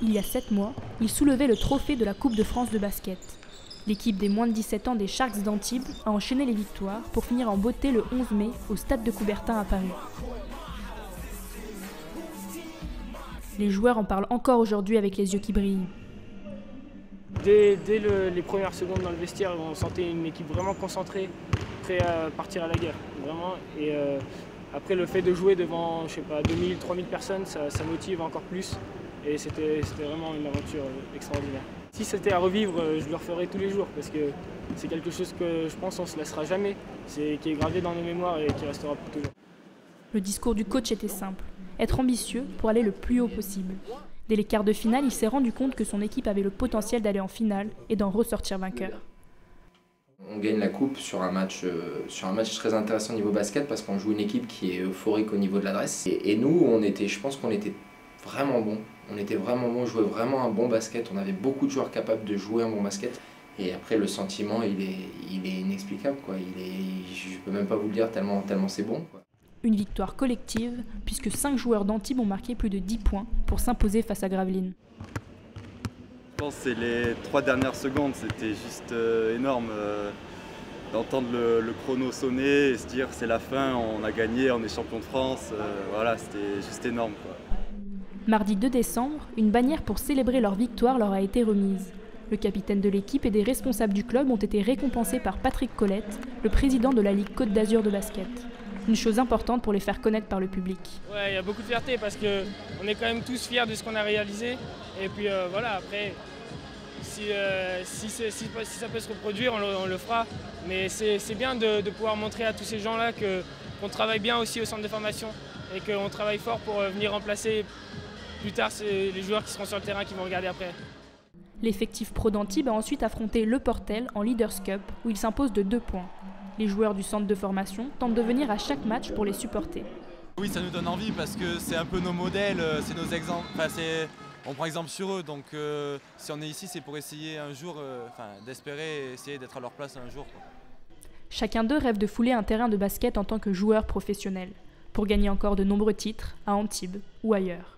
Il y a 7 mois, il soulevait le trophée de la Coupe de France de basket. L'équipe des moins de 17 ans des Sharks d'Antibes a enchaîné les victoires pour finir en beauté le 11 mai au stade de Coubertin à Paris. Les joueurs en parlent encore aujourd'hui avec les yeux qui brillent. Dès les premières secondes dans le vestiaire, on sentait une équipe vraiment concentrée, prête à partir à la guerre. Vraiment. Et après, le fait de jouer devant, je sais pas, 2000, 3000 personnes, ça motive encore plus. Et c'était vraiment une aventure extraordinaire. Si c'était à revivre, je le referais tous les jours parce que c'est quelque chose que je pense qu'on ne se laissera jamais, qui est gravé dans nos mémoires et qui restera pour toujours. Le discours du coach était simple, être ambitieux pour aller le plus haut possible. Dès les quarts de finale, il s'est rendu compte que son équipe avait le potentiel d'aller en finale et d'en ressortir vainqueur. On gagne la coupe sur un match très intéressant au niveau basket parce qu'on joue une équipe qui est euphorique au niveau de l'adresse. Et nous, je pense qu'on était vraiment bons. On était vraiment bons, on jouait vraiment un bon basket. On avait beaucoup de joueurs capables de jouer un bon basket. Et après, le sentiment, il est inexplicable, quoi. Je peux même pas vous le dire tellement c'est bon, quoi. Une victoire collective, puisque 5 joueurs d'Antibes ont marqué plus de 10 points pour s'imposer face à Gravelines. Je pense que c'est les 3 dernières secondes, c'était juste énorme d'entendre le chrono sonner et se dire c'est la fin, on a gagné, on est champion de France. Voilà, c'était juste énorme, quoi. Mardi 2 décembre, une bannière pour célébrer leur victoire leur a été remise. Le capitaine de l'équipe et des responsables du club ont été récompensés par Patrick Colette, le président de la Ligue Côte d'Azur de basket. Une chose importante pour les faire connaître par le public. Ouais, il y a beaucoup de fierté parce qu'on est quand même tous fiers de ce qu'on a réalisé. Et puis voilà, après, si ça peut se reproduire, on le fera. Mais c'est bien de pouvoir montrer à tous ces gens-là qu'on travaille bien aussi au centre de formation et qu'on travaille fort pour venir remplacer plus tard les joueurs qui seront sur le terrain qui vont regarder après. L'effectif pro d'Antibes a ensuite affronté Le Portel en Leaders Cup où il s'impose de 2 points. Les joueurs du centre de formation tentent de venir à chaque match pour les supporter. Oui, ça nous donne envie parce que c'est un peu nos modèles, c'est nos exemples. Enfin, on prend exemple sur eux, donc si on est ici, c'est pour essayer un jour, d'espérer essayer d'être à leur place un jour, quoi. Chacun d'eux rêve de fouler un terrain de basket en tant que joueur professionnel, pour gagner encore de nombreux titres à Antibes ou ailleurs.